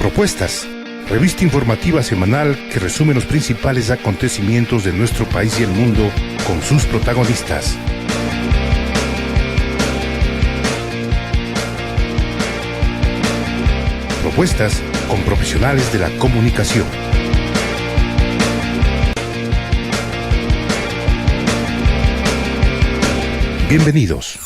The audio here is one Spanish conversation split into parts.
Propuestas, revista informativa semanal que resume los principales acontecimientos de nuestro país y el mundo con sus protagonistas. Propuestas con profesionales de la comunicación. Bienvenidos.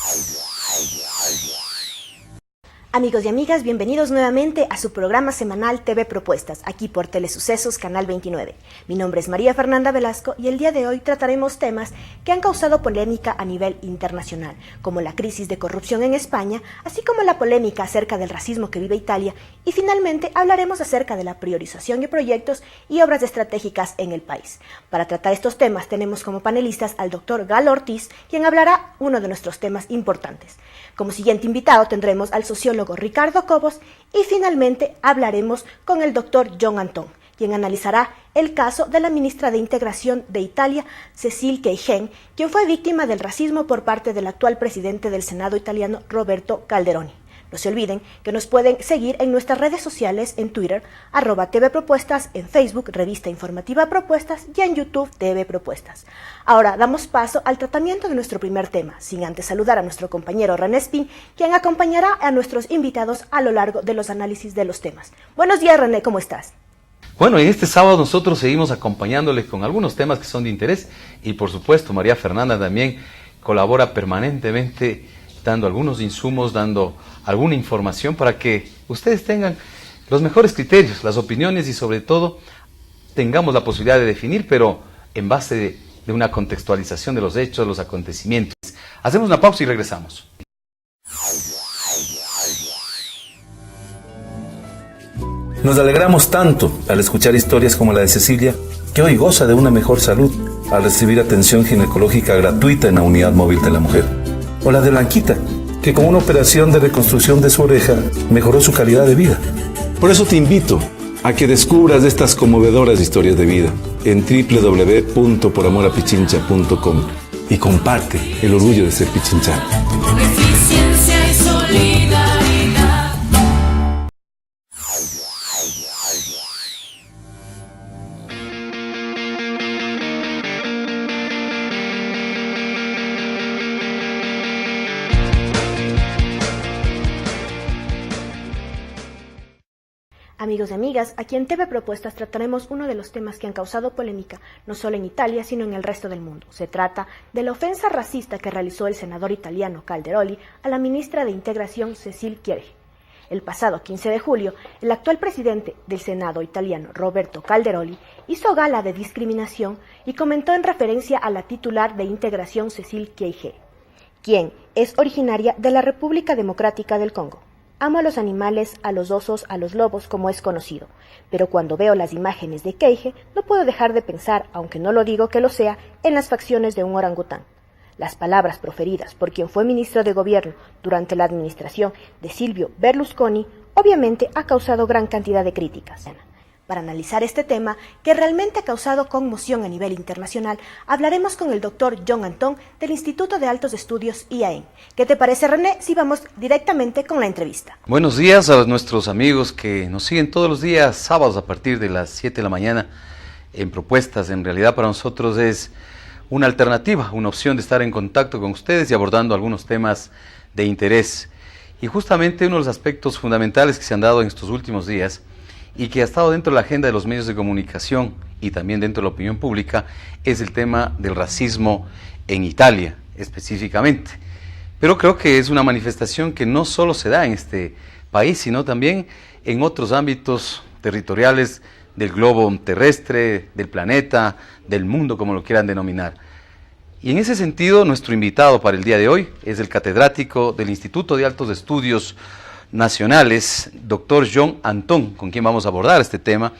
Amigos y amigas, bienvenidos nuevamente a su programa semanal TV Propuestas, aquí por Telesucesos Canal 29. Mi nombre es María Fernanda Velasco y el día de hoy trataremos temas que han causado polémica a nivel internacional, como la crisis de corrupción en España, así como la polémica acerca del racismo que vive Italia, y finalmente hablaremos acerca de la priorización de proyectos y obras estratégicas en el país. Para tratar estos temas tenemos como panelistas al doctor Galo Ortiz, quien hablará uno de nuestros temas importantes. Como siguiente invitado tendremos al sociólogo Ricardo Cobos y finalmente hablaremos con el doctor John Antón, quien analizará el caso de la ministra de Integración de Italia, Cécile Kyenge, quien fue víctima del racismo por parte del actual presidente del Senado italiano, Roberto Calderoni. No se olviden que nos pueden seguir en nuestras redes sociales, en Twitter, @TV Propuestas, en Facebook, Revista Informativa Propuestas, y en YouTube, TV Propuestas. Ahora damos paso al tratamiento de nuestro primer tema, sin antes saludar a nuestro compañero René Spin, quien acompañará a nuestros invitados a lo largo de los análisis de los temas. Buenos días, René, ¿cómo estás? Bueno, y este sábado nosotros seguimos acompañándoles con algunos temas que son de interés, y por supuesto María Fernanda también colabora permanentemente dando algunos insumos, dando alguna información para que ustedes tengan los mejores criterios, las opiniones y sobre todo tengamos la posibilidad de definir, pero en base de una contextualización de los hechos, los acontecimientos. Hacemos una pausa y regresamos. Nos alegramos tanto al escuchar historias como la de Cecilia, que hoy goza de una mejor salud al recibir atención ginecológica gratuita en la unidad móvil de la mujer. O la de Blanquita, que con una operación de reconstrucción de su oreja mejoró su calidad de vida. Por eso te invito a que descubras estas conmovedoras historias de vida en www.poramorapichincha.com y comparte el orgullo de ser pichinchano. Eficiencia y solidaridad. Amigos y amigas, aquí en TV Propuestas trataremos uno de los temas que han causado polémica, no solo en Italia, sino en el resto del mundo. Se trata de la ofensa racista que realizó el senador italiano Calderoli a la ministra de Integración Cécile Kyenge. El pasado 15 de julio, el actual presidente del Senado italiano, Roberto Calderoli, hizo gala de discriminación y comentó en referencia a la titular de Integración Cécile Kyenge, quien es originaria de la República Democrática del Congo. Amo a los animales, a los osos, a los lobos, como es conocido, pero cuando veo las imágenes de Kyenge, no puedo dejar de pensar, aunque no lo digo que lo sea, en las facciones de un orangután. Las palabras proferidas por quien fue ministro de Gobierno durante la administración de Silvio Berlusconi, obviamente ha causado gran cantidad de críticas. Para analizar este tema, que realmente ha causado conmoción a nivel internacional, hablaremos con el doctor John Antón del Instituto de Altos Estudios IAEN. ¿Qué te parece, René, si vamos directamente con la entrevista? Buenos días a nuestros amigos que nos siguen todos los días, sábados a partir de las 7 de la mañana en Propuestas. En realidad para nosotros es una alternativa, una opción de estar en contacto con ustedes y abordando algunos temas de interés. Y justamente uno de los aspectos fundamentales que se han dado en estos últimos días y que ha estado dentro de la agenda de los medios de comunicación y también dentro de la opinión pública, es el tema del racismo en Italia, específicamente. Pero creo que es una manifestación que no solo se da en este país, sino también en otros ámbitos territoriales del globo terrestre, del planeta, del mundo, como lo quieran denominar. Y en ese sentido, nuestro invitado para el día de hoy es el catedrático del Instituto de Altos Estudios Nacionales, doctor John Antón, con quien vamos a abordar este tema.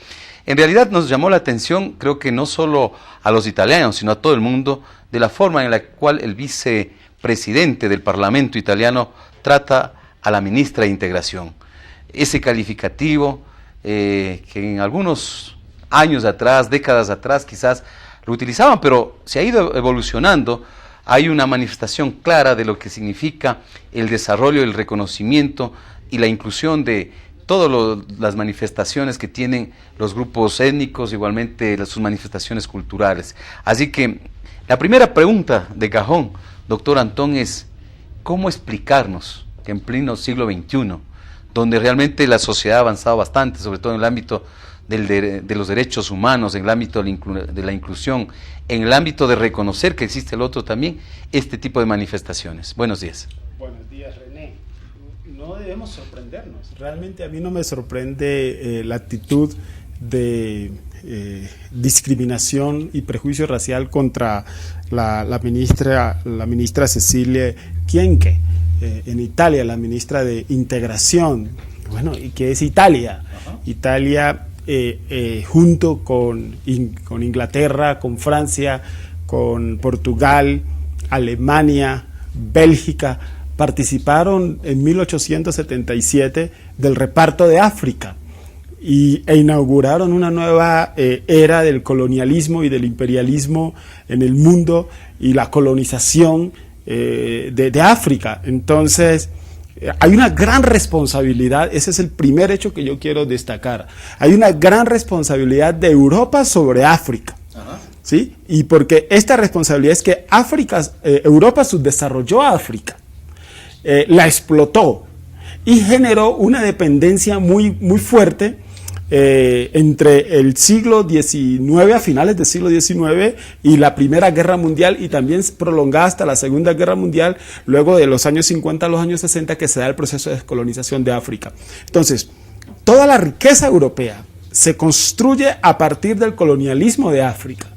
En realidad nos llamó la atención, creo que no solo a los italianos, sino a todo el mundo, de la forma en la cual el vicepresidente del Parlamento italiano trata a la ministra de Integración. Ese calificativo que en algunos años atrás, décadas atrás quizás lo utilizaban, pero se ha ido evolucionando. Hay una manifestación clara de lo que significa el desarrollo, el reconocimiento y la inclusión de todas las manifestaciones que tienen los grupos étnicos, igualmente sus manifestaciones culturales. Así que la primera pregunta de cajón, doctor Antón, es ¿cómo explicarnos que en pleno siglo XXI, donde realmente la sociedad ha avanzado bastante, sobre todo en el ámbito de los derechos humanos, en el ámbito de la inclusión, en el ámbito de reconocer que existe el otro también, este tipo de manifestaciones? Buenos días. Buenos días, René. No debemos sorprendernos. Realmente a mí no me sorprende la actitud de discriminación y prejuicio racial contra la ministra Cecilia Kyenge, en Italia, la ministra de Integración. Bueno, ¿y qué es Italia? Italia, junto con Inglaterra, con Francia, con Portugal, Alemania, Bélgica, participaron en 1877 del reparto de África e inauguraron una nueva era del colonialismo y del imperialismo en el mundo y la colonización de África. Entonces, hay una gran responsabilidad, ese es el primer hecho que yo quiero destacar. Hay una gran responsabilidad de Europa sobre África. ¿Sí? Y porque esta responsabilidad es que Europa subdesarrolló a África, la explotó y generó una dependencia muy, muy fuerte entre el siglo XIX, a finales del siglo XIX, y la Primera Guerra Mundial, y también prolongada hasta la Segunda Guerra Mundial, luego de los años 50 a los años 60, que se da el proceso de descolonización de África. Entonces, toda la riqueza europea se construye a partir del colonialismo de África.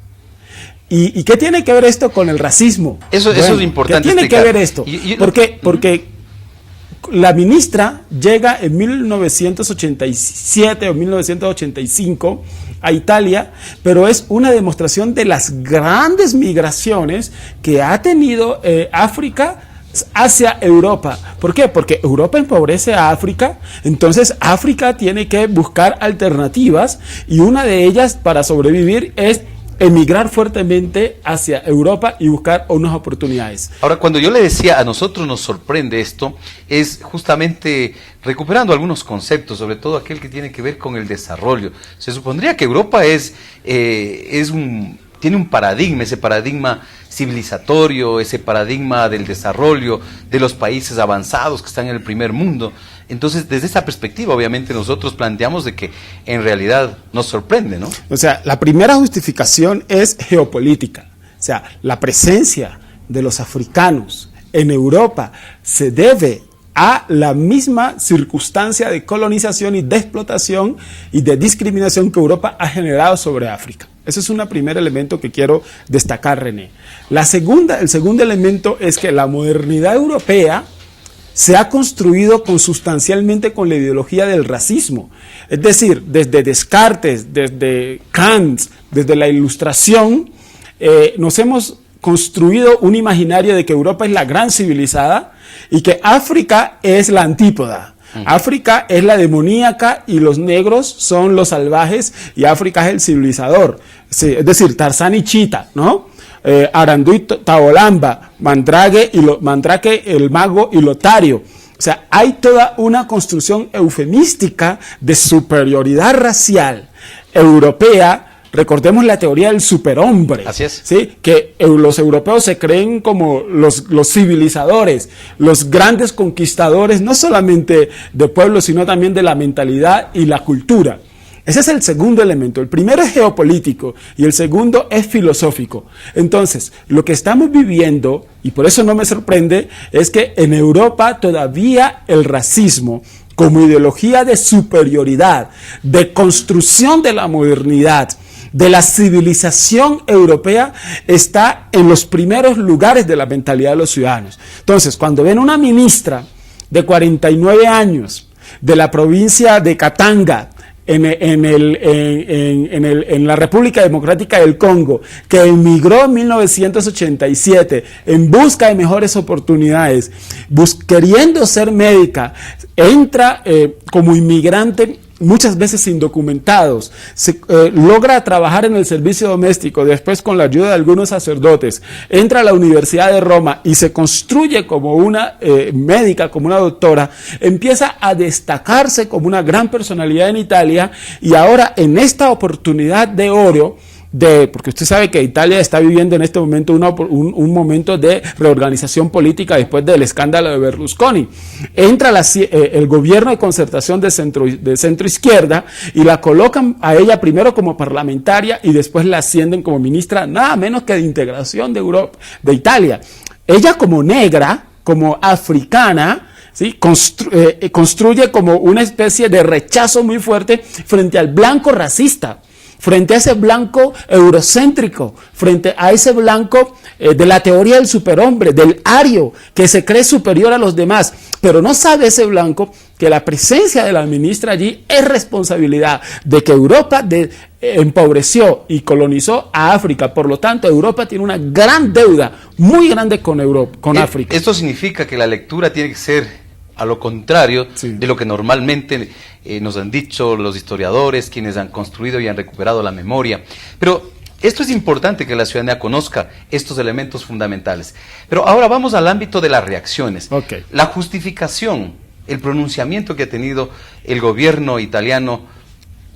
¿Y qué tiene que ver esto con el racismo? Eso es importante. ¿Qué tiene que ver esto? Porque la ministra llega en 1987 o 1985 a Italia, pero es una demostración de las grandes migraciones que ha tenido África hacia Europa. ¿Por qué? Porque Europa empobrece a África, entonces África tiene que buscar alternativas y una de ellas para sobrevivir es emigrar fuertemente hacia Europa y buscar unas oportunidades. Ahora, cuando yo le decía a nosotros nos sorprende esto, es justamente recuperando algunos conceptos, sobre todo aquel que tiene que ver con el desarrollo. Se supondría que Europa tiene un paradigma, ese paradigma civilizatorio, ese paradigma del desarrollo de los países avanzados que están en el primer mundo. Entonces, desde esa perspectiva, obviamente, nosotros planteamos de que en realidad nos sorprende, ¿no? O sea, la primera justificación es geopolítica. O sea, la presencia de los africanos en Europa se debe a la misma circunstancia de colonización y de explotación y de discriminación que Europa ha generado sobre África. Ese es un primer elemento que quiero destacar, René. El segundo elemento es que la modernidad europea se ha construido consustancialmente con la ideología del racismo. Es decir, desde Descartes, desde Kant, desde la Ilustración, nos hemos construido un imaginario de que Europa es la gran civilizada y que África es la antípoda. África es la demoníaca y los negros son los salvajes y África es el civilizador. Sí, es decir, Tarzán y Chita, ¿no? Aranduy Taolamba, Mandrake, el mago y Lotario. O sea, hay toda una construcción eufemística de superioridad racial europea. Recordemos la teoría del superhombre. Así es. ¿Sí? Que los europeos se creen como los civilizadores, los grandes conquistadores, no solamente de pueblos, sino también de la mentalidad y la cultura. Ese es el segundo elemento. El primero es geopolítico y el segundo es filosófico. Entonces, lo que estamos viviendo, y por eso no me sorprende, es que en Europa todavía el racismo, como ideología de superioridad, de construcción de la modernidad, de la civilización europea, está en los primeros lugares de la mentalidad de los ciudadanos. Entonces, cuando ven una ministra de 49 años de la provincia de Katanga, en la República Democrática del Congo, que emigró en 1987 en busca de mejores oportunidades, queriendo ser médica, entra como inmigrante muchas veces indocumentados, logra trabajar en el servicio doméstico, después con la ayuda de algunos sacerdotes, entra a la Universidad de Roma y se construye como una médica, como una doctora, empieza a destacarse como una gran personalidad en Italia, y ahora en esta oportunidad de oro, porque usted sabe que Italia está viviendo en este momento un momento de reorganización política después del escándalo de Berlusconi. Entra el gobierno de concertación de centro izquierda y la colocan a ella primero como parlamentaria y después la ascienden como ministra nada menos que de integración de Italia. Ella, como negra, como africana, ¿sí? Construye como una especie de rechazo muy fuerte frente al blanco racista, frente a ese blanco eurocéntrico, frente a ese blanco de la teoría del superhombre, del ario, que se cree superior a los demás, pero no sabe ese blanco que la presencia de la ministra allí es responsabilidad de que Europa empobreció y colonizó a África. Por lo tanto, Europa tiene una gran deuda, muy grande con África. Esto significa que la lectura tiene que ser a lo contrario de lo que normalmente nos han dicho los historiadores, quienes han construido y han recuperado la memoria. Pero esto es importante que la ciudadanía conozca estos elementos fundamentales. Pero ahora vamos al ámbito de las reacciones. Okay. La justificación, el pronunciamiento que ha tenido el gobierno italiano,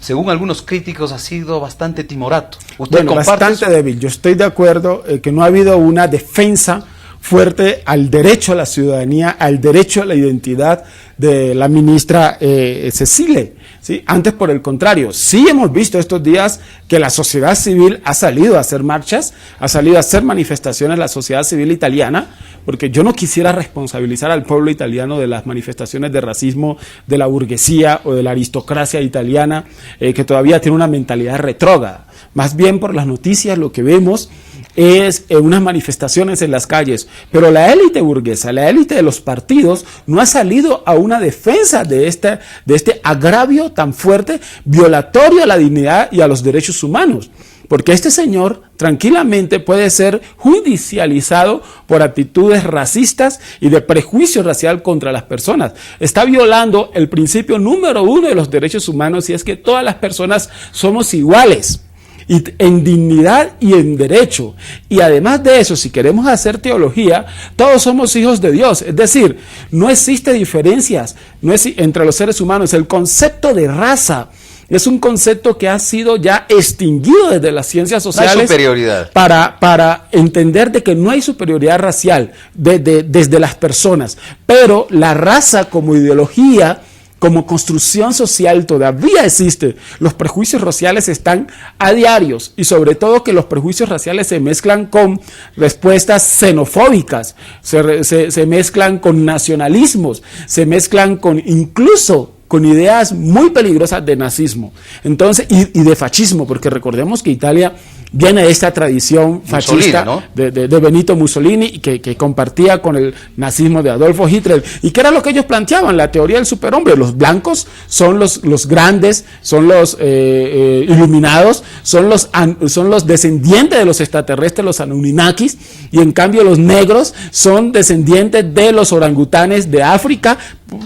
según algunos críticos, ha sido bastante timorato. Bueno, bastante débil. Yo estoy de acuerdo que no ha habido una defensa fuerte al derecho a la ciudadanía, al derecho a la identidad de la ministra Cecilia, ¿sí? Antes, por el contrario, sí hemos visto estos días que la sociedad civil ha salido a hacer marchas, ha salido a hacer manifestaciones, la sociedad civil italiana, porque yo no quisiera responsabilizar al pueblo italiano de las manifestaciones de racismo de la burguesía o de la aristocracia italiana, que todavía tiene una mentalidad retrógrada. Más bien, por las noticias lo que vemos es unas manifestaciones en las calles, pero la élite burguesa, la élite de los partidos no ha salido a una defensa de este agravio tan fuerte, violatorio a la dignidad y a los derechos humanos, porque este señor tranquilamente puede ser judicializado por actitudes racistas y de prejuicio racial contra las personas. Está violando el principio número 1 de los derechos humanos, y es que todas las personas somos iguales y en dignidad y en derecho. Y además de eso, si queremos hacer teología, todos somos hijos de Dios. Es decir, no existe diferencias entre los seres humanos. El concepto de raza es un concepto que ha sido ya extinguido desde las ciencias sociales. No hay superioridad. Para entender de que no hay superioridad racial desde las personas. Pero la raza como ideología, como construcción social, todavía existe. Los prejuicios raciales están a diarios, y sobre todo que los prejuicios raciales se mezclan con respuestas xenofóbicas, se mezclan con nacionalismos, se mezclan incluso con ideas muy peligrosas de nazismo, entonces, y de fascismo, porque recordemos que Italia viene de esta tradición fascista, ¿no? de Benito Mussolini, que compartía con el nazismo de Adolfo Hitler. ¿Y qué era lo que ellos planteaban? La teoría del superhombre. Los blancos son los grandes, son los iluminados, son los descendientes de los extraterrestres, los Anunnakis, y en cambio los negros son descendientes de los orangutanes de África,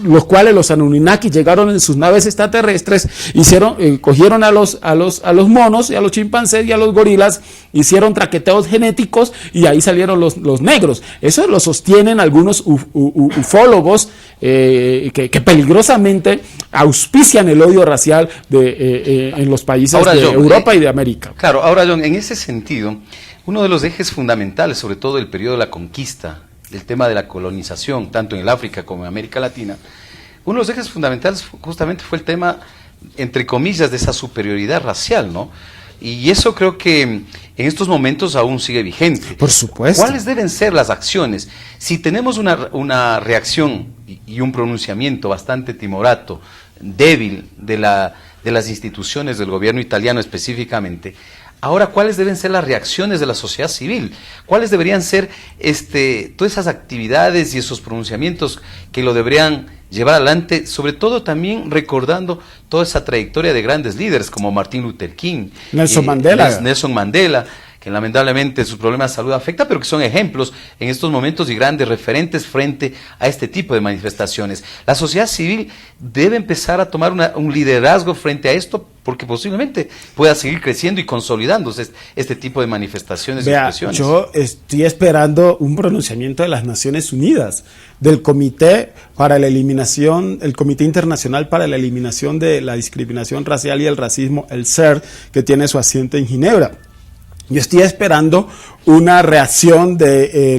los cuales los Anunnakis llegaron en sus naves extraterrestres, cogieron a los monos y a los chimpancés y a los gorilas, hicieron traqueteos genéticos y ahí salieron los negros. Eso lo sostienen algunos ufólogos que peligrosamente auspician el odio racial en los países de Europa y de América. Claro, ahora John, en ese sentido, uno de los ejes fundamentales, sobre todo el periodo de la conquista, el tema de la colonización, tanto en el África como en América Latina, uno de los ejes fundamentales justamente fue el tema, entre comillas, de esa superioridad racial, ¿no? Y eso creo que en estos momentos aún sigue vigente. Por supuesto. ¿Cuáles deben ser las acciones? Si tenemos una reacción y un pronunciamiento bastante timorato, débil de las instituciones del gobierno italiano específicamente, ahora, ¿cuáles deben ser las reacciones de la sociedad civil? ¿Cuáles deberían ser todas esas actividades y esos pronunciamientos que lo deberían llevar adelante? Sobre todo también recordando toda esa trayectoria de grandes líderes como Martin Luther King, Nelson Mandela, que lamentablemente sus problemas de salud afectan, pero que son ejemplos en estos momentos y grandes referentes frente a este tipo de manifestaciones. La sociedad civil debe empezar a tomar un liderazgo frente a esto, porque posiblemente pueda seguir creciendo y consolidándose este tipo de manifestaciones y expresiones. Yo estoy esperando un pronunciamiento de las Naciones Unidas, del Comité para la Eliminación, el Comité Internacional para la Eliminación de la Discriminación Racial y el Racismo, el CERD, que tiene su asiento en Ginebra. Yo estoy esperando una reacción de,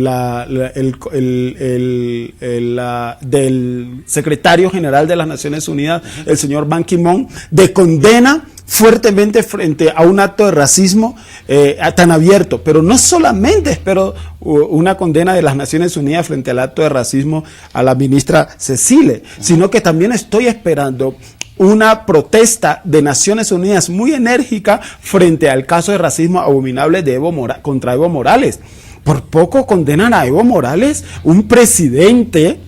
del secretario general de las Naciones Unidas, el señor Ban Ki-moon, de condena fuertemente frente a un acto de racismo tan abierto. Pero no solamente espero una condena de las Naciones Unidas frente al acto de racismo a la ministra Cecile, sino que también estoy esperando una protesta de Naciones Unidas muy enérgica frente al caso de racismo abominable de contra Evo Morales. Por poco condenan a Evo Morales, un presidente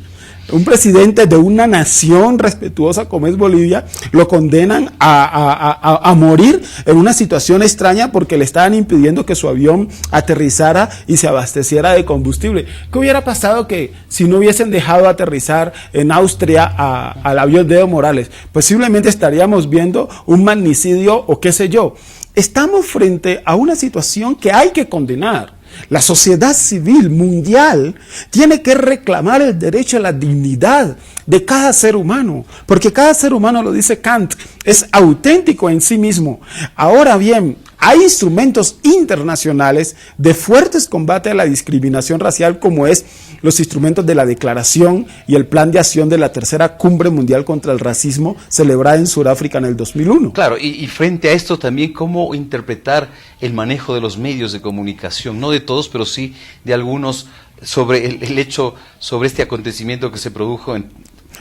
de una nación respetuosa como es Bolivia, lo condenan a morir en una situación extraña porque le estaban impidiendo que su avión aterrizara y se abasteciera de combustible. ¿Qué hubiera pasado que si no hubiesen dejado aterrizar en Austria al avión de Evo Morales? Posiblemente estaríamos viendo un magnicidio o qué sé yo. Estamos frente a una situación que hay que condenar. La sociedad civil mundial tiene que reclamar el derecho a la dignidad de cada ser humano, porque cada ser humano, lo dice Kant, es auténtico en sí mismo. Ahora bien, hay instrumentos internacionales de fuertes combates a la discriminación racial, como es los instrumentos de la Declaración y el Plan de Acción de la Tercera Cumbre Mundial contra el Racismo, celebrada en Sudáfrica en el 2001. Claro, y frente a esto también, ¿cómo interpretar el manejo de los medios de comunicación? No de todos, pero sí de algunos, sobre el hecho, sobre este acontecimiento que se produjo en...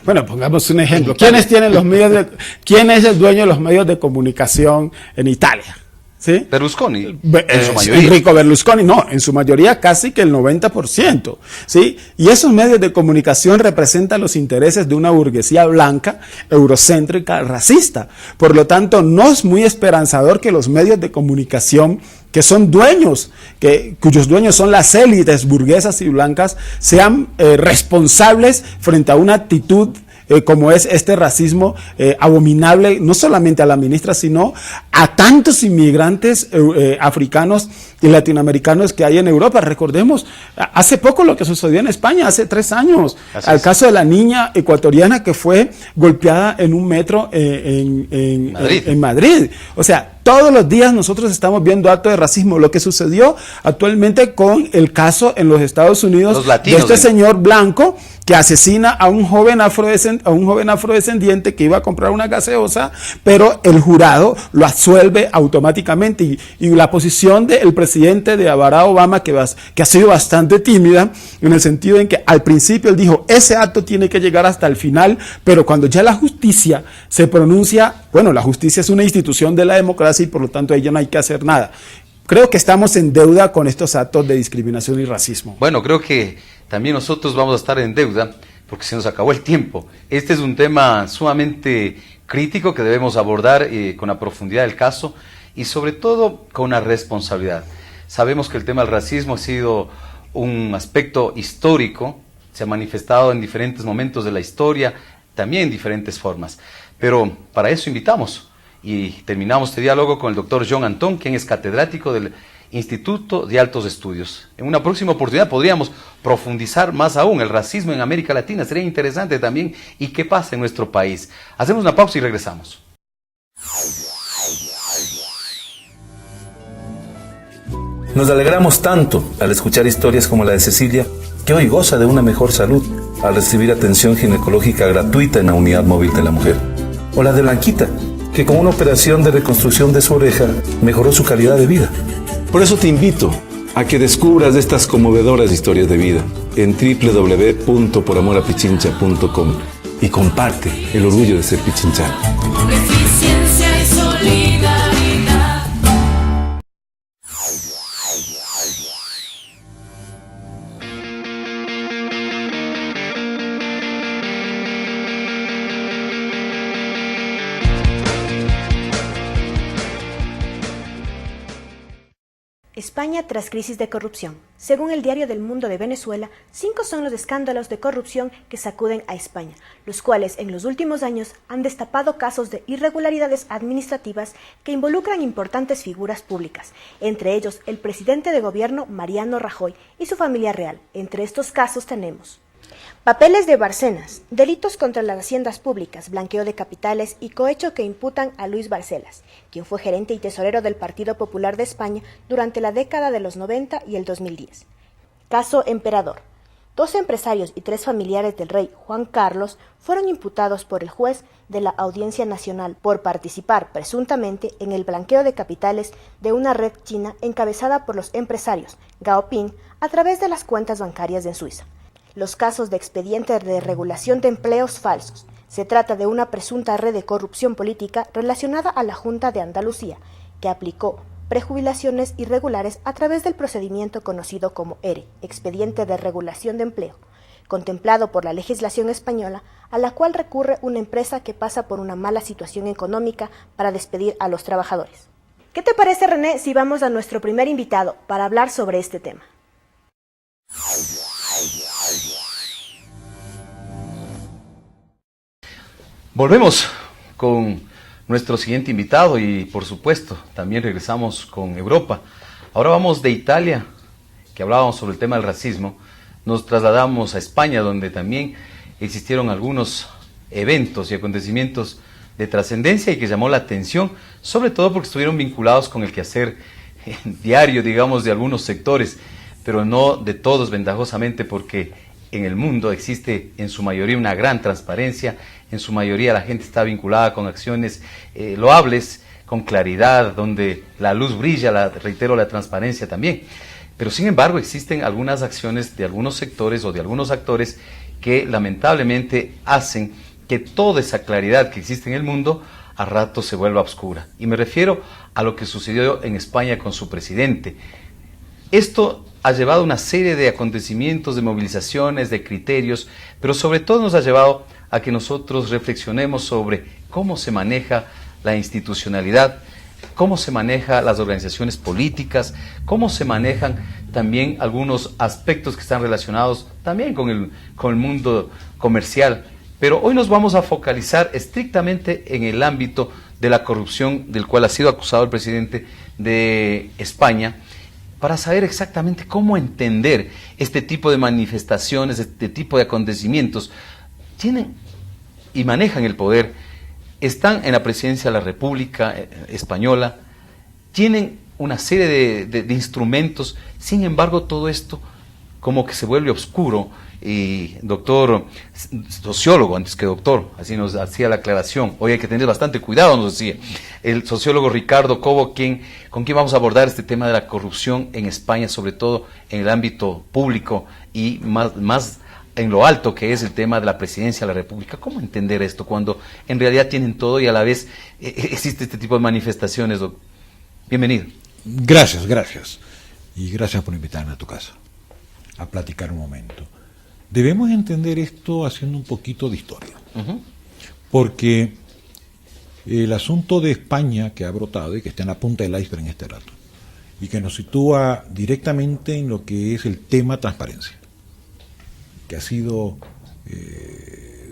Bueno, pongamos un ejemplo. ¿Quiénes tienen los medios ¿Quién es el dueño de los medios de comunicación en Italia? ¿Sí? Berlusconi, en su mayoría. Enrico Berlusconi, no, en su mayoría casi que el 90%, ¿sí? Y esos medios de comunicación representan los intereses de una burguesía blanca, eurocéntrica, racista. Por lo tanto, no es muy esperanzador que los medios de comunicación que son dueños, cuyos dueños son las élites burguesas y blancas, sean responsables frente a una actitud como es este racismo abominable, no solamente a la ministra, sino a tantos inmigrantes africanos y latinoamericanos que hay en Europa. Recordemos, hace poco lo que sucedió en España, hace 3 años, al caso de la niña ecuatoriana que fue golpeada en un metro en Madrid. O sea, todos los días nosotros estamos viendo actos de racismo. Lo que sucedió actualmente con el caso en los Estados Unidos de este señor blanco que asesina a un joven afrodescendiente que iba a comprar una gaseosa, pero el jurado lo absuelve automáticamente. Y la posición del presidente de Barack Obama, que ha sido bastante tímida, en el sentido en que al principio él dijo, ese acto tiene que llegar hasta el final, pero cuando ya la justicia se pronuncia, bueno, la justicia es una institución de la democracia y por lo tanto ahí ya no hay que hacer nada. Creo que estamos en deuda con estos actos de discriminación y racismo. Bueno, creo que también nosotros vamos a estar en deuda porque se nos acabó el tiempo. Este es un tema sumamente crítico que debemos abordar con la profundidad del caso y sobre todo con una responsabilidad. Sabemos que el tema del racismo ha sido un aspecto histórico, se ha manifestado en diferentes momentos de la historia, también en diferentes formas. Pero para eso invitamos y terminamos este diálogo con el doctor John Antón, quien es catedrático del Instituto de Altos Estudios. En una próxima oportunidad podríamos profundizar más aún el racismo en América Latina, sería interesante también, y qué pasa en nuestro país. Hacemos una pausa y regresamos. Nos alegramos tanto al escuchar historias como la de Cecilia, que hoy goza de una mejor salud al recibir atención ginecológica gratuita en la unidad móvil de la mujer. O la de Blanquita, que con una operación de reconstrucción de su oreja mejoró su calidad de vida. Por eso te invito a que descubras estas conmovedoras historias de vida en www.poramorapichincha.com y comparte el orgullo de ser pichinchano. Eficiencia y solidaridad. España tras crisis de corrupción. Según el Diario del Mundo de Venezuela, 5 son los escándalos de corrupción que sacuden a España, los cuales en los últimos años han destapado casos de irregularidades administrativas que involucran importantes figuras públicas, entre ellos el presidente de gobierno Mariano Rajoy y su familia real. Entre estos casos tenemos papeles de Bárcenas, delitos contra las haciendas públicas, blanqueo de capitales y cohecho que imputan a Luis Barcelas, quien fue gerente y tesorero del Partido Popular de España durante la década de los 90 y el 2010. Caso Emperador. 2 empresarios y 3 familiares del rey Juan Carlos fueron imputados por el juez de la Audiencia Nacional por participar presuntamente en el blanqueo de capitales de una red china encabezada por los empresarios Gao Ping a través de las cuentas bancarias en Suiza. Los casos de expedientes de regulación de empleos falsos. Se trata de una presunta red de corrupción política relacionada a la Junta de Andalucía, que aplicó prejubilaciones irregulares a través del procedimiento conocido como ERE, Expediente de Regulación de Empleo, contemplado por la legislación española, a la cual recurre una empresa que pasa por una mala situación económica para despedir a los trabajadores. ¿Qué te parece, René, si vamos a nuestro primer invitado para hablar sobre este tema? Volvemos con nuestro siguiente invitado y, por supuesto, también regresamos con Europa. Ahora vamos de Italia, que hablábamos sobre el tema del racismo, nos trasladamos a España, donde también existieron algunos eventos y acontecimientos de trascendencia y que llamó la atención, sobre todo porque estuvieron vinculados con el quehacer diario, digamos, de algunos sectores, pero no de todos ventajosamente, porque en el mundo existe en su mayoría una gran transparencia, en su mayoría la gente está vinculada con acciones loables, con claridad, donde la luz brilla, reitero, la transparencia también. Pero sin embargo existen algunas acciones de algunos sectores o de algunos actores que lamentablemente hacen que toda esa claridad que existe en el mundo a ratos se vuelva oscura. Y me refiero a lo que sucedió en España con su presidente. Esto ha llevado una serie de acontecimientos, de movilizaciones, de criterios, pero sobre todo nos ha llevado a que nosotros reflexionemos sobre cómo se maneja la institucionalidad, cómo se manejan las organizaciones políticas, cómo se manejan también algunos aspectos que están relacionados también con el mundo comercial. Pero hoy nos vamos a focalizar estrictamente en el ámbito de la corrupción del cual ha sido acusado el presidente de España, para saber exactamente cómo entender este tipo de manifestaciones, este tipo de acontecimientos. Tienen y manejan el poder, están en la presidencia de la República Española, tienen una serie de instrumentos, sin embargo todo esto como que se vuelve oscuro. Y doctor, sociólogo antes que doctor, así nos hacía la aclaración, hoy hay que tener bastante cuidado, nos decía el sociólogo Ricardo Cobo, con quien vamos a abordar este tema de la corrupción en España, sobre todo en el ámbito público y más en lo alto que es el tema de la presidencia de la República. ¿Cómo entender esto cuando en realidad tienen todo y a la vez existe este tipo de manifestaciones? Bienvenido. Gracias. Y gracias por invitarme a tu casa a platicar un momento. Debemos entender esto haciendo un poquito de historia, porque el asunto de España que ha brotado y que está en la punta del iceberg en este rato, y que nos sitúa directamente en lo que es el tema transparencia, que ha sido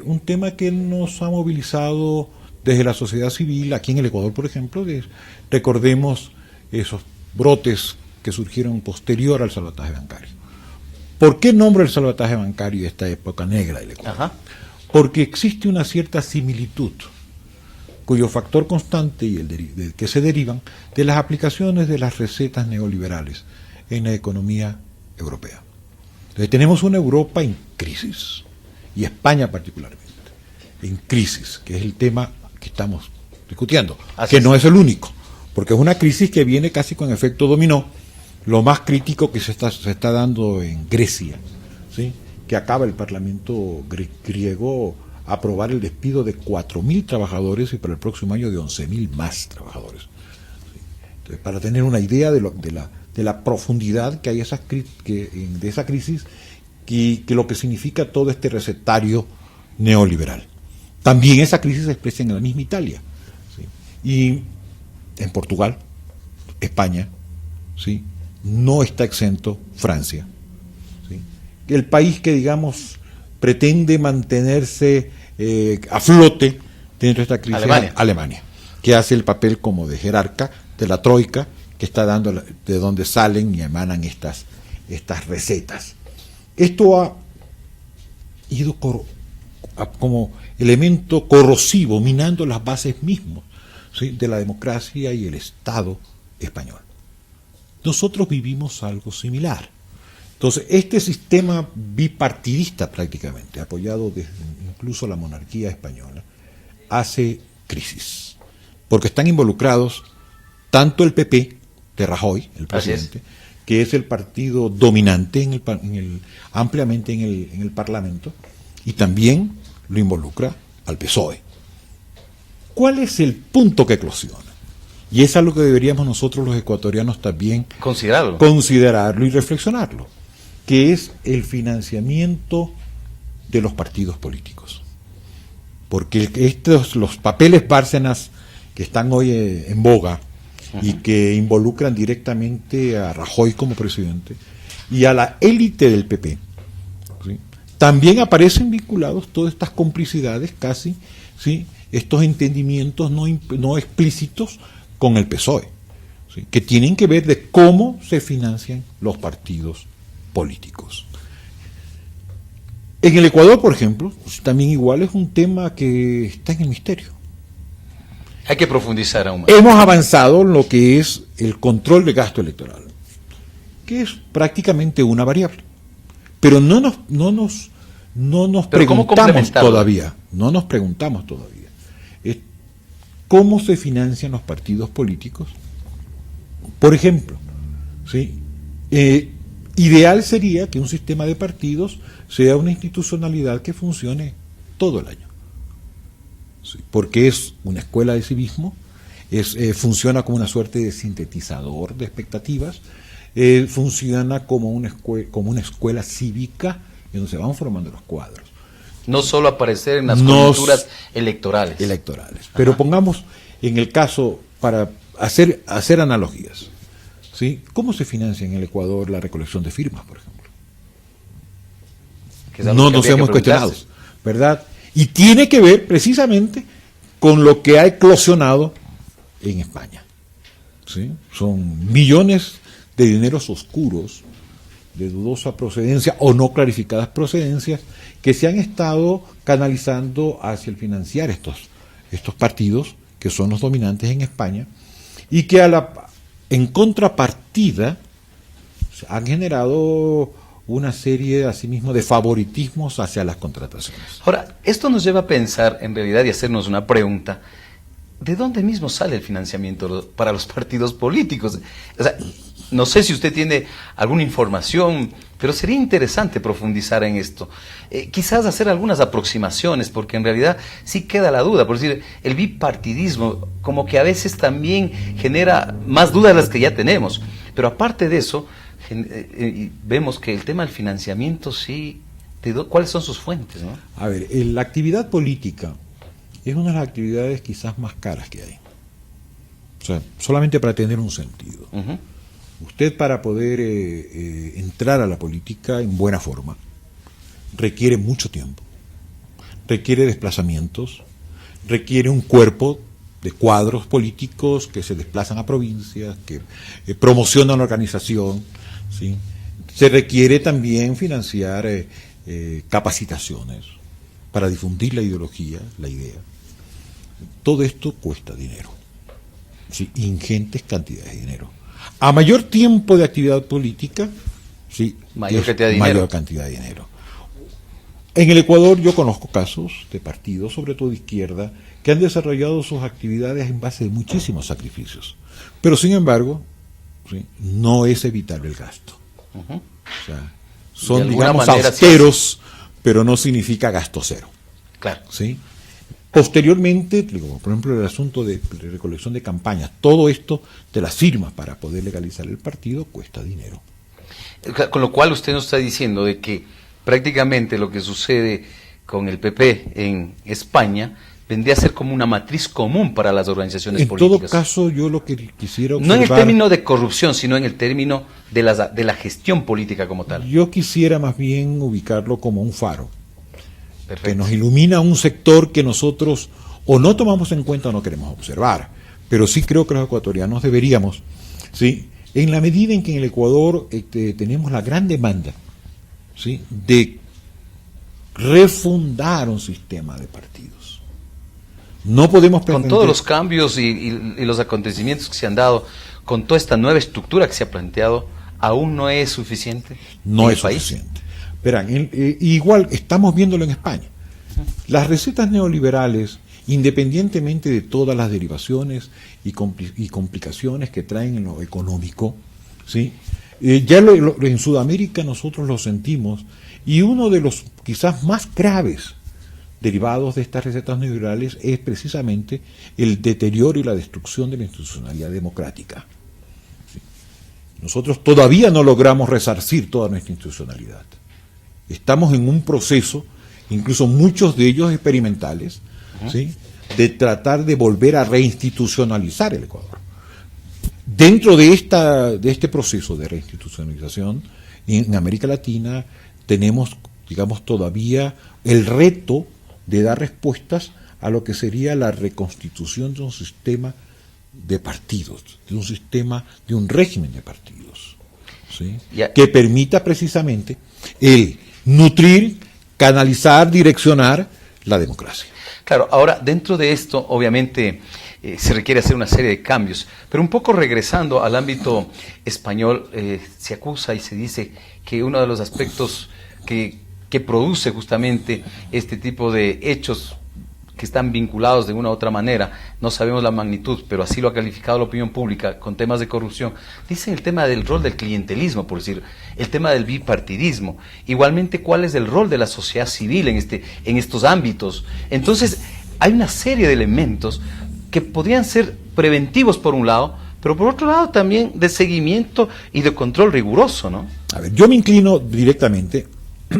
un tema que nos ha movilizado desde la sociedad civil, aquí en el Ecuador, por ejemplo. Recordemos esos brotes que surgieron posterior al salvataje bancario. ¿Por qué nombro el salvataje bancario de esta época negra del Ecuador? Porque existe una cierta similitud, cuyo factor constante y del que se derivan de las aplicaciones de las recetas neoliberales en la economía europea. Entonces tenemos una Europa en crisis, y España particularmente, en crisis, que es el tema que estamos discutiendo, que no es el único, porque es una crisis que viene casi con efecto dominó. Lo más crítico que se está dando en Grecia, ¿sí? Que acaba el Parlamento griego aprobar el despido de 4.000 trabajadores y para el próximo año de 11.000 más trabajadores. ¿Sí? Entonces, para tener una idea de la profundidad que hay de esa crisis y que lo que significa todo este recetario neoliberal. También esa crisis se expresa en la misma Italia, ¿sí? Y en Portugal, España, ¿sí? no está exento Francia, ¿sí? El país que, digamos, pretende mantenerse a flote dentro de esta crisis, Alemania, que hace el papel como de jerarca de la troika, que está dando de donde salen y emanan estas recetas. Esto ha ido como elemento corrosivo, minando las bases mismas, ¿sí?, de la democracia y el Estado español. Nosotros vivimos algo similar. Entonces, este sistema bipartidista prácticamente, apoyado desde incluso la monarquía española, hace crisis, porque están involucrados tanto el PP de Rajoy, el presidente, que es el partido dominante ampliamente en el Parlamento, y también lo involucra al PSOE. ¿Cuál es el punto que eclosiona? Y es algo que deberíamos nosotros los ecuatorianos también considerarlo y reflexionarlo, que es el financiamiento de los partidos políticos. Porque los papeles Bárcenas que están hoy en boga y que involucran directamente a Rajoy como presidente y a la élite del PP, ¿sí?, también aparecen vinculados todas estas complicidades casi, ¿sí?, estos entendimientos no explícitos con el PSOE, ¿sí?, que tienen que ver de cómo se financian los partidos políticos. En el Ecuador, por ejemplo, también igual es un tema que está en el misterio. Hay que profundizar aún más. Hemos avanzado en lo que es el control de gasto electoral, que es prácticamente una variable. Pero no nos preguntamos todavía, cómo se financian los partidos políticos. Por ejemplo, ¿sí?, ideal sería que un sistema de partidos sea una institucionalidad que funcione todo el año, ¿sí?, porque es una escuela de civismo, funciona como una suerte de sintetizador de expectativas, funciona como una escuela cívica en donde se van formando los cuadros. No solo aparecer en las coyunturas electorales. Pero pongamos en el caso, para hacer analogías, ¿sí?, ¿cómo se financia en el Ecuador la recolección de firmas, por ejemplo? No nos hemos cuestionado, ¿verdad? Y tiene que ver precisamente con lo que ha eclosionado en España, ¿sí? Son millones de dineros oscuros, de dudosa procedencia o no clarificadas procedencias, que se han estado canalizando hacia el financiar estos partidos, que son los dominantes en España, y que en contrapartida han generado una serie, asimismo, de favoritismos hacia las contrataciones. Ahora, esto nos lleva a pensar, en realidad, y hacernos una pregunta: ¿de dónde mismo sale el financiamiento para los partidos políticos? O sea, no sé si usted tiene alguna información, pero sería interesante profundizar en esto. Quizás hacer algunas aproximaciones, porque en realidad sí queda la duda. Por decir, el bipartidismo como que a veces también genera más dudas de las que ya tenemos. Pero aparte de eso, vemos que el tema del financiamiento sí, ¿cuáles son sus fuentes, no? A ver, la actividad política es una de las actividades quizás más caras que hay. O sea, solamente para tener un sentido. Usted, para poder entrar a la política en buena forma, requiere mucho tiempo, requiere desplazamientos, requiere un cuerpo de cuadros políticos que se desplazan a provincias, que promocionan la organización, ¿sí? Se requiere también financiar capacitaciones para difundir la ideología, la idea. Todo esto cuesta dinero, ¿sí?, ingentes cantidades de dinero. A mayor tiempo de actividad política, sí, mayor cantidad de dinero. En el Ecuador yo conozco casos de partidos, sobre todo de izquierda, que han desarrollado sus actividades en base de muchísimos sacrificios. Pero sin embargo, ¿sí?, no es evitable el gasto. O sea, son, digamos, austeros, pero no significa gasto cero. Claro. ¿Sí? Posteriormente, por ejemplo, el asunto de recolección de campañas, todo esto de las firmas para poder legalizar el partido cuesta dinero. Con lo cual usted nos está diciendo de que prácticamente lo que sucede con el PP en España vendría a ser como una matriz común para las organizaciones políticas. En todo caso, yo lo que quisiera No observar... en el término de corrupción, sino en el término de la gestión política como tal. Yo quisiera más bien ubicarlo como un faro. Perfecto. Que nos ilumina un sector que nosotros o no tomamos en cuenta o no queremos observar. Pero sí creo que los ecuatorianos deberíamos, ¿sí?, en la medida en que en el Ecuador tenemos la gran demanda, ¿sí?, de refundar un sistema de partidos. No podemos pretender... Con todos los cambios y los acontecimientos que se han dado, con toda esta nueva estructura que se ha planteado, ¿aún no es suficiente? No es suficiente. Verán, igual estamos viéndolo en España. Las recetas neoliberales, independientemente de todas las derivaciones y complicaciones que traen en lo económico, ¿sí?, ya en Sudamérica nosotros lo sentimos, y uno de los quizás más graves derivados de estas recetas neoliberales es precisamente el deterioro y la destrucción de la institucionalidad democrática. ¿Sí? Nosotros todavía no logramos resarcir toda nuestra institucionalidad. Estamos en un proceso, incluso muchos de ellos experimentales, ¿sí?, de tratar de volver a reinstitucionalizar el Ecuador. Dentro de este proceso de reinstitucionalización, en América Latina tenemos, digamos, todavía el reto de dar respuestas a lo que sería la reconstitución de un sistema de partidos, de un régimen de partidos, ¿sí?, que permita precisamente el nutrir, canalizar, direccionar la democracia. Claro, ahora dentro de esto obviamente se requiere hacer una serie de cambios, pero un poco regresando al ámbito español, se acusa y se dice que uno de los aspectos que produce justamente este tipo de hechos que están vinculados de una u otra manera, no sabemos la magnitud, pero así lo ha calificado la opinión pública con temas de corrupción, dicen el tema del rol del clientelismo, por decir, el tema del bipartidismo, igualmente cuál es el rol de la sociedad civil en estos ámbitos. Entonces hay una serie de elementos que podrían ser preventivos por un lado, pero por otro lado también de seguimiento y de control riguroso, ¿no? A ver, yo me inclino directamente,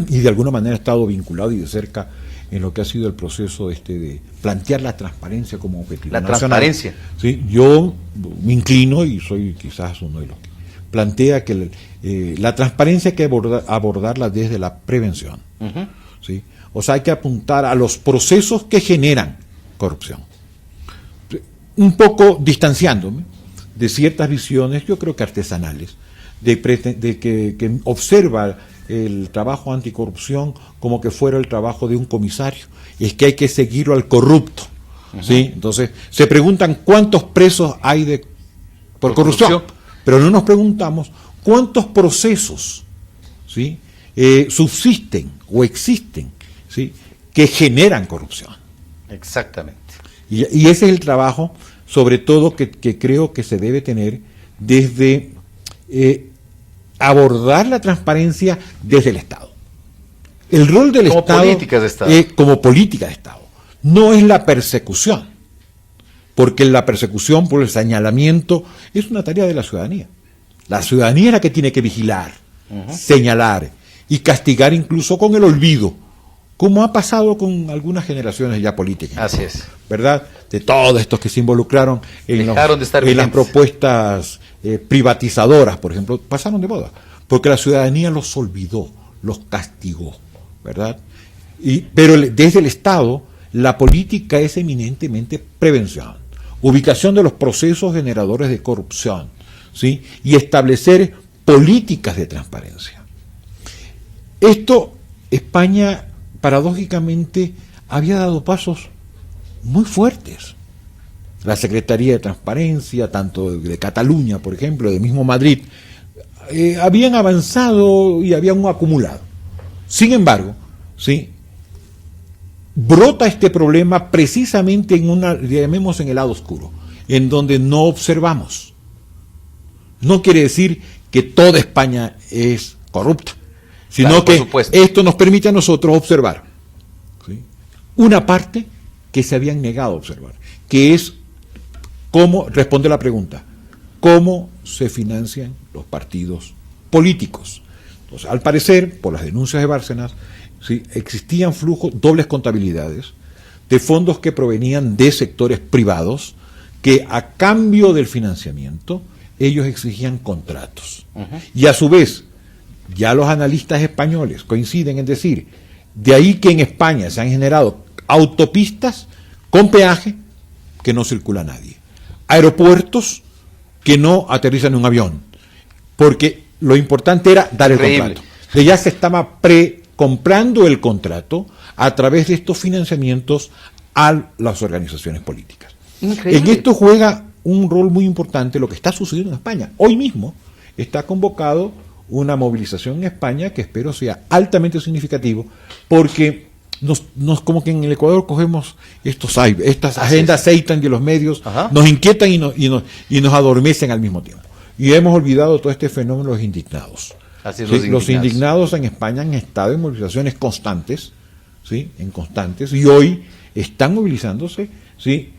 y de alguna manera he estado vinculado y de cerca en lo que ha sido el proceso de plantear la transparencia como objetivo nacional. Transparencia. Sí, yo me inclino, y soy quizás uno de los que plantea que la transparencia hay que abordarla desde la prevención. ¿Sí? O sea, hay que apuntar a los procesos que generan corrupción. Un poco distanciándome de ciertas visiones, yo creo que artesanales, de que observa el trabajo anticorrupción como que fuera el trabajo de un comisario. Es que hay que seguirlo al corrupto. ¿Sí? Entonces, se preguntan cuántos presos hay por corrupción, pero no nos preguntamos cuántos procesos, ¿sí?, subsisten o existen, ¿sí?, que generan corrupción. Exactamente. Y ese es el trabajo, sobre todo, que creo que se debe tener desde abordar la transparencia desde el Estado. El rol del como Estado, políticas de Estado. Como política de Estado, no es la persecución, porque la persecución por el señalamiento es una tarea de la ciudadanía. La ciudadanía es la que tiene que vigilar, señalar y castigar incluso con el olvido, como ha pasado con algunas generaciones ya políticas. Así es. ¿Verdad? De todos estos que se involucraron en las propuestas privatizadoras, por ejemplo, pasaron de moda, porque la ciudadanía los olvidó, los castigó, ¿verdad? Pero desde el Estado, la política es eminentemente prevención, ubicación de los procesos generadores de corrupción, ¿sí?, y establecer políticas de transparencia. Esto, España, paradójicamente, había dado pasos muy fuertes. La Secretaría de Transparencia, tanto de Cataluña, por ejemplo, de mismo Madrid, habían avanzado y habían acumulado. Sin embargo, ¿sí?, brota este problema precisamente llamemos en el lado oscuro, en donde no observamos. No quiere decir que toda España es corrupta, sino que esto nos permite a nosotros observar, ¿sí?, una parte que se habían negado a observar, que es cómo, responde la pregunta, cómo se financian los partidos políticos. Entonces, al parecer, por las denuncias de Bárcenas, ¿sí?, existían flujos, dobles contabilidades, de fondos que provenían de sectores privados, que a cambio del financiamiento ellos exigían contratos. Y a su vez, ya los analistas españoles coinciden en decir, de ahí que en España se han generado autopistas con peaje que no circula nadie, aeropuertos que no aterrizan en un avión, porque lo importante era dar el contrato. Ya se estaba comprando el contrato a través de estos financiamientos a las organizaciones políticas. Increíble. En esto juega un rol muy importante lo que está sucediendo en España. Hoy mismo está convocado una movilización en España que espero sea altamente significativo, porque nos como que en el Ecuador cogemos estas agendas Seitan de los medios, nos inquietan y nos adormecen al mismo tiempo. Y hemos olvidado todo este fenómeno de los indignados. Así es, ¿sí? Los indignados en España han estado en movilizaciones constantes, ¿sí? Y hoy están movilizándose, ¿sí?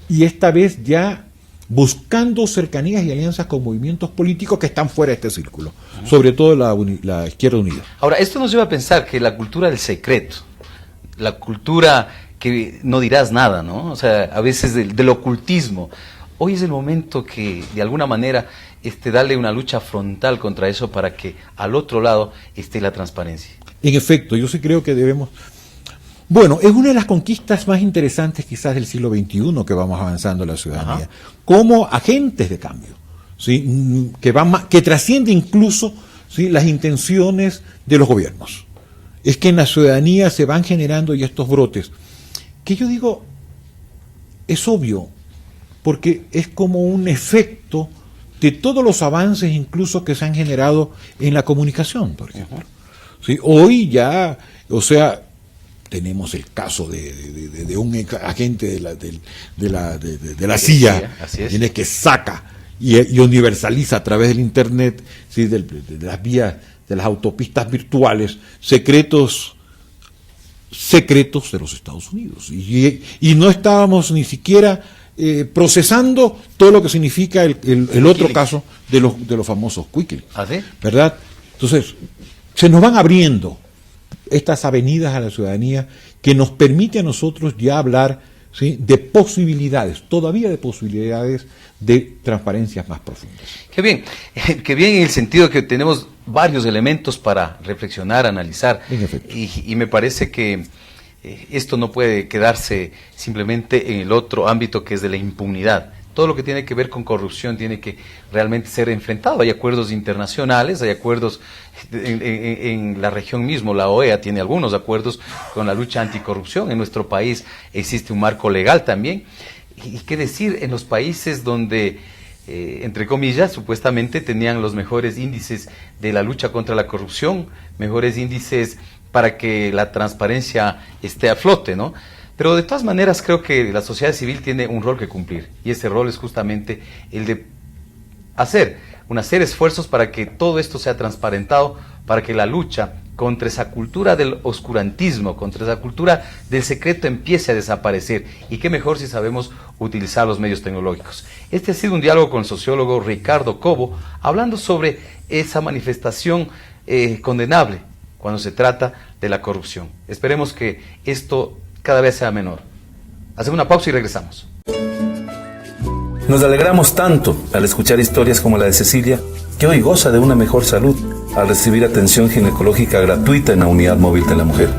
Y esta vez ya buscando cercanías y alianzas con movimientos políticos que están fuera de este círculo, sobre todo la Izquierda Unida. Ahora, esto nos lleva a pensar que la cultura del secreto, la cultura que no dirás nada, ¿no? O sea, a veces del ocultismo, hoy es el momento que, de alguna manera, darle una lucha frontal contra eso para que al otro lado esté la transparencia. En efecto, yo sí creo que debemos... Bueno, es una de las conquistas más interesantes quizás del siglo XXI que vamos avanzando en la ciudadanía, como agentes de cambio, ¿sí? que trasciende incluso, ¿sí?, las intenciones de los gobiernos. Es que en la ciudadanía se van generando ya estos brotes, que yo digo, es obvio, porque es como un efecto de todos los avances incluso que se han generado en la comunicación, por ejemplo. ¿Sí? Hoy ya, o sea, tenemos el caso de un agente de la CIA, que saca y universaliza a través del Internet, ¿sí?, de las vías, de las autopistas virtuales, secretos de los Estados Unidos. Y no estábamos ni siquiera procesando todo lo que significa el otro caso de los famosos Wikileaks. ¿Ah, sí? ¿Verdad? Entonces, se nos van abriendo estas avenidas a la ciudadanía que nos permite a nosotros ya hablar, ¿sí?, de posibilidades, todavía de posibilidades de transparencias más profundas. Qué bien en el sentido que tenemos varios elementos para reflexionar, analizar, y me parece que esto no puede quedarse simplemente en el otro ámbito que es de la impunidad. Todo lo que tiene que ver con corrupción tiene que realmente ser enfrentado. Hay acuerdos internacionales, hay acuerdos en la región mismo, la OEA tiene algunos acuerdos con la lucha anticorrupción. En nuestro país existe un marco legal también. Y qué decir, en los países donde, entre comillas, supuestamente tenían los mejores índices de la lucha contra la corrupción, mejores índices para que la transparencia esté a flote, ¿no? Pero de todas maneras creo que la sociedad civil tiene un rol que cumplir, y ese rol es justamente el de hacer esfuerzos para que todo esto sea transparentado, para que la lucha contra esa cultura del oscurantismo, contra esa cultura del secreto empiece a desaparecer, y qué mejor si sabemos utilizar los medios tecnológicos. Este ha sido un diálogo con el sociólogo Ricardo Cobo, hablando sobre esa manifestación condenable cuando se trata de la corrupción. Esperemos que esto cada vez sea menor. Hacemos una pausa y regresamos. Nos alegramos tanto al escuchar historias como la de Cecilia, que hoy goza de una mejor salud al recibir atención ginecológica gratuita en la unidad móvil de la mujer.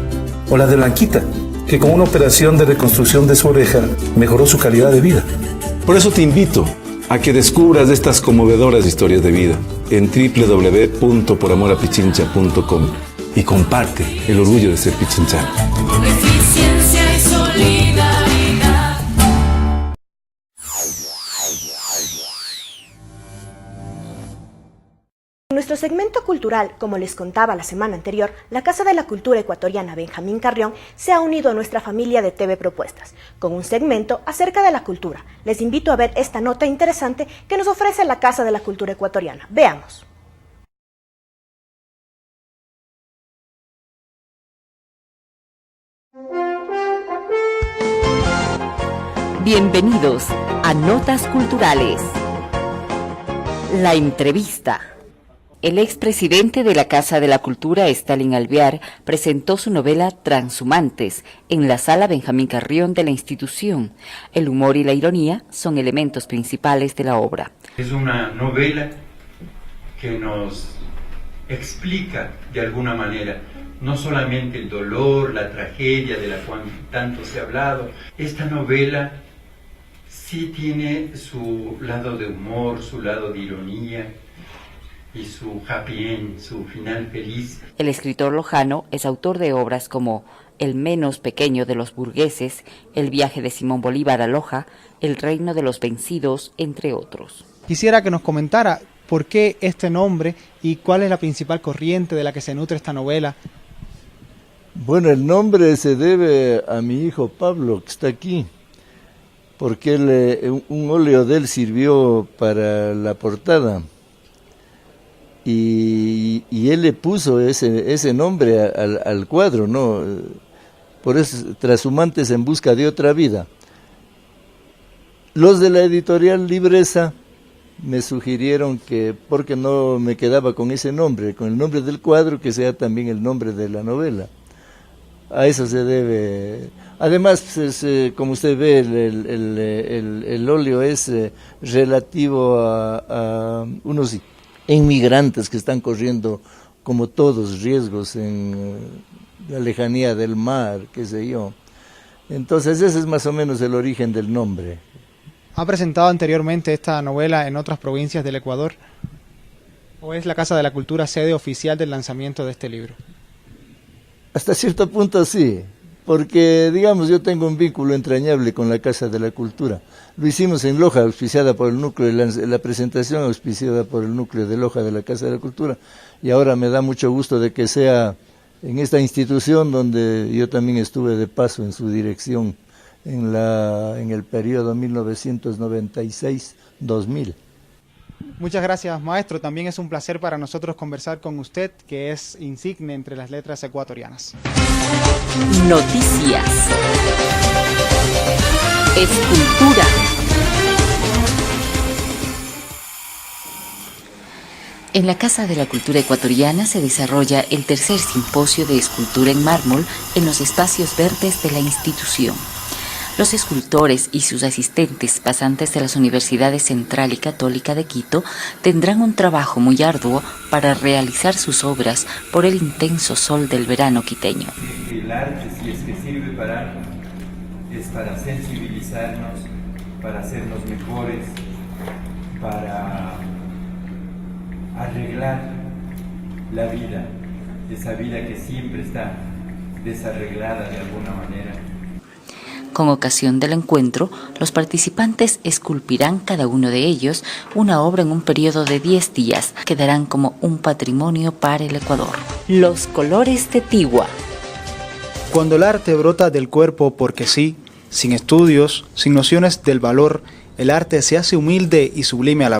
O la de Blanquita, que con una operación de reconstrucción de su oreja mejoró su calidad de vida. Por eso te invito a que descubras estas conmovedoras historias de vida en www.poramorapichincha.com y comparte el orgullo de ser pichinchano. Eficiencia y solidaridad. En nuestro segmento cultural, como les contaba la semana anterior, la Casa de la Cultura Ecuatoriana Benjamín Carrión se ha unido a nuestra familia de TV Propuestas, con un segmento acerca de la cultura. Les invito a ver esta nota interesante que nos ofrece la Casa de la Cultura Ecuatoriana. Veamos. Bienvenidos a Notas Culturales. La entrevista. El expresidente de la Casa de la Cultura, Stalin Alvear, presentó su novela Transhumantes en la Sala Benjamín Carrión de la institución. El humor y la ironía son elementos principales de la obra. Es una novela que nos explica de alguna manera no solamente el dolor, la tragedia de la cual tanto se ha hablado. Esta novela sí tiene su lado de humor, su lado de ironía y su happy end, su final feliz. El escritor lojano es autor de obras como El menos pequeño de los burgueses, El viaje de Simón Bolívar a Loja, El reino de los vencidos, entre otros. Quisiera que nos comentara por qué este nombre y cuál es la principal corriente de la que se nutre esta novela. Bueno, el nombre se debe a mi hijo Pablo, que está aquí, porque un óleo de él sirvió para la portada. Y él le puso ese nombre al cuadro, ¿no? Por eso, Transhumantes en busca de otra vida. Los de la editorial Libreza me sugirieron que, porque no me quedaba con ese nombre, con el nombre del cuadro, que sea también el nombre de la novela. A eso se debe. Además, como usted ve, el óleo es relativo a unos inmigrantes que están corriendo, como todos, riesgos en la lejanía del mar, qué sé yo. Entonces ese es más o menos el origen del nombre. ¿Ha presentado anteriormente esta novela en otras provincias del Ecuador? ¿O es la Casa de la Cultura sede oficial del lanzamiento de este libro? Hasta cierto punto sí, porque digamos yo tengo un vínculo entrañable con la Casa de la Cultura. Lo hicimos en Loja, auspiciada por el núcleo, la presentación auspiciada por el núcleo de Loja de la Casa de la Cultura, y ahora me da mucho gusto de que sea en esta institución donde yo también estuve de paso en su dirección en el periodo 1996-2000. Muchas gracias, maestro. También es un placer para nosotros conversar con usted, que es insigne entre las letras ecuatorianas. Noticias. Escultura. En la Casa de la Cultura Ecuatoriana se desarrolla el tercer simposio de escultura en mármol en los espacios verdes de la institución. Los escultores y sus asistentes pasantes de las Universidades Central y Católica de Quito tendrán un trabajo muy arduo para realizar sus obras por el intenso sol del verano quiteño. El arte, si es que sirve para algo, es para sensibilizarnos, para hacernos mejores, para arreglar la vida, esa vida que siempre está desarreglada de alguna manera. Con ocasión del encuentro, los participantes esculpirán cada uno de ellos una obra en un periodo de 10 días, que darán como un patrimonio para el Ecuador. Los colores de Tigua. Cuando el arte brota del cuerpo porque sí, sin estudios, sin nociones del valor, el arte se hace humilde y sublime a la